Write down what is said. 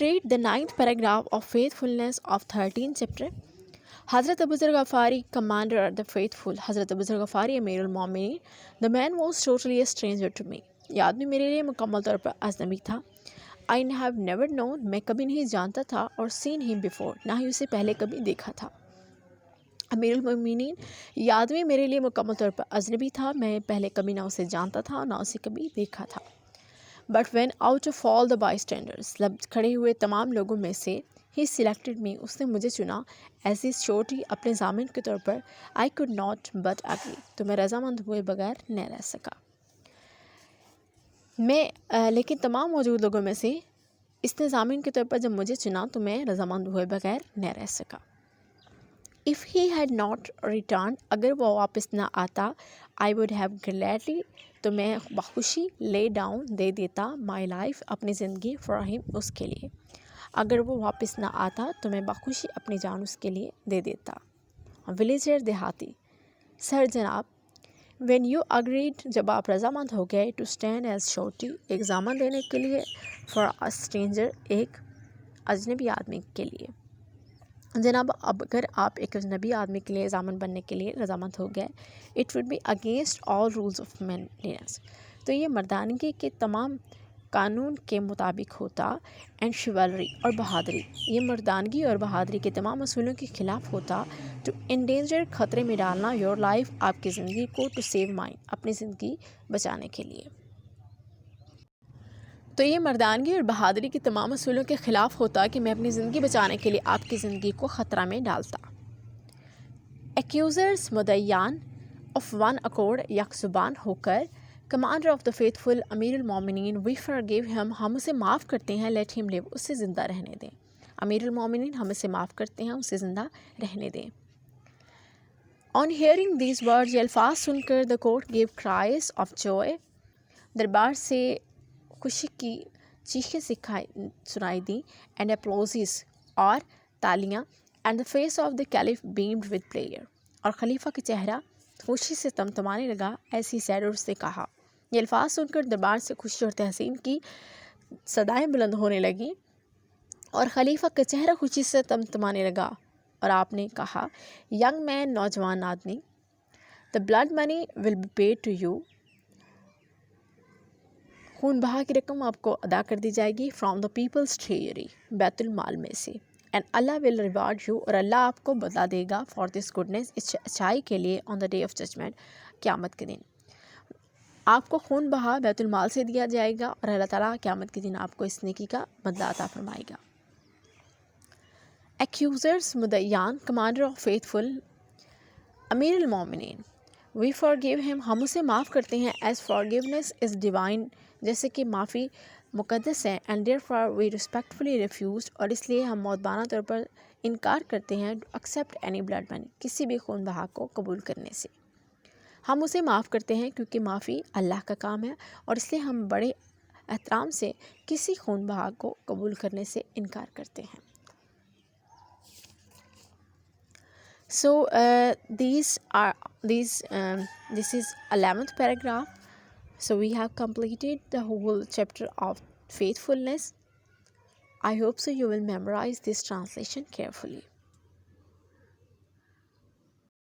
read the 9th paragraph of Faithfulness of 13th chapter. Hazrat Abu Dharr Ghafari, commander of the faithful, Hazrat Abu Dharr Ghafari Amir al-Mu'minin, the man was totally a stranger to me. ये आदमी मेरे लिए मुकम्मल तौर पर अजनबी था. I have never known, मैं कभी नहीं जानता था, और seen him before, ना ही उसे पहले कभी देखा था. अमीरुल मोमिनीन, ये आदमी मेरे लिए मुकम्मल तौर पर अजनबी था, मैं पहले कभी ना उसे जानता था ना उसे कभी देखा था. But when out of all the bystanders, खड़े हुए तमाम लोगों में से, he selected me, उसने मुझे चुना, as his shorty, अपने ज़ामिन के तौर पर. I could not but agree, तो मैं रज़ामंद हुए बगैर न रह सका. लेकिन तमाम मौजूद लोगों में से इसने ज़ामिन के तौर पर जब मुझे चुना तो मैं रज़ामंद हुए बगैर न रह सका. If he had not returned, अगर वो वापस ना आता, I would have gladly, तो मैं बखुशी lay down, दे देता, my life, अपनी ज़िंदगी for him, उसके लिए. अगर वो वापस ना आता तो मैं बखुशी अपनी जान उसके लिए दे देता. विलेजर, देहाती. सर जनाब, when you agreed, जब आप रज़ामंद हो गए, to stand as shorty, एक ज़ामन देने के लिए, for a stranger, एक अजनबी आदमी के लिए. जनाब, अब अगर आप एक अजनबी आदमी के लिए ज़ामन बनने के लिए रज़ामंद हो गए, it would be against all rules of manliness, तो ये मर्दानगी के तमाम कानून के मुताबिक होता. एंड शिवलरी, और बहादुरी, ये मर्दानगी और बहादुरी के तमाम असूलों के ख़िलाफ़ होता. टू इंडेंजर, ख़तरे में डालना, योर लाइफ, आपकी ज़िंदगी को, टू सेव माइन, अपनी ज़िंदगी बचाने के लिए. तो ये मर्दानगी और बहादुरी के तमाम असूलों के ख़िलाफ़ होता कि मैं अपनी ज़िंदगी बचाने के लिए आपकी ज़िंदगी को ख़तरा में डालता. एक्यूज़र्स, मुद्दईयान, ऑफ वन अकॉर्ड, यकजुबान होकर, कमांडर ऑफ द फेथफुल, अमीरुल मोमिनीन, वी फॉरगिव हिम, हम उसे माफ़ करते हैं, लेट हिम लिव, उससे ज़िंदा रहने दें. अमीरुल मोमिनीन, हम उसे माफ़ करते हैं, उसे ज़िंदा रहने दें. ऑन हियरिंग दीज वर्ड्स, ये अल्फाज सुनकर, the court give cries of Joy, दरबार से खुशी की चीखें सुनाई दी. एंड अप्लॉजिस, और तालियां. And the face of the caliph beamed with player, और खलीफा का चेहरा खुशी से तमतमाने लगा. ऐसी सैड, और उसने कहा. ये अल्फाज सुनकर दरबार से खुशी और तहसीन की सदाएं बुलंद होने लगी, और खलीफा का चेहरा खुशी से तमतमाने लगा, और आपने कहा, यंग मैन, नौजवान आदमी, the blood money will be paid to you, खून बहा की रकम आपको अदा कर दी जाएगी, फ्रॉम द पीपल्स ट्रेजरी, बैतुल माल में से. And Allah will reward you, और अल्लाह आपको बदला देगा, फॉर दिस गुडनेस, इस अच्छाई के लिए, on the day of judgment, क़यामत के दिन. आपको खून बहा बैतुल माल से दिया जाएगा, और अल्लाह ताला क़यामत के दिन आपको इस नेकी का बदला अता फरमाएगा. एक्यूज़र्स, मुद्दईयान, कमांडर ऑफ फेथफुल, अमीर अल मोमिनीन, वी फॉरगिव हिम, हम उसे माफ़ करते हैं, एज़ फॉरगिवनेस इज़ डिवाइन, जैसे कि माफ़ी मुक़द्दस है. And therefore we respectfully refuse, और इसलिए हम मौदबाना तौर पर इनकार करते हैं, to accept any blood money, किसी भी खून बहा को कबूल करने से. हम उसे माफ़ करते हैं क्योंकि माफ़ी अल्लाह का काम है, और इसलिए हम बड़े एहतराम से किसी खून बहा को कबूल करने से इनकार करते हैं. So this is 11th paragraph. So we have completed the whole chapter of faithfulness. I hope so you will memorize this translation carefully.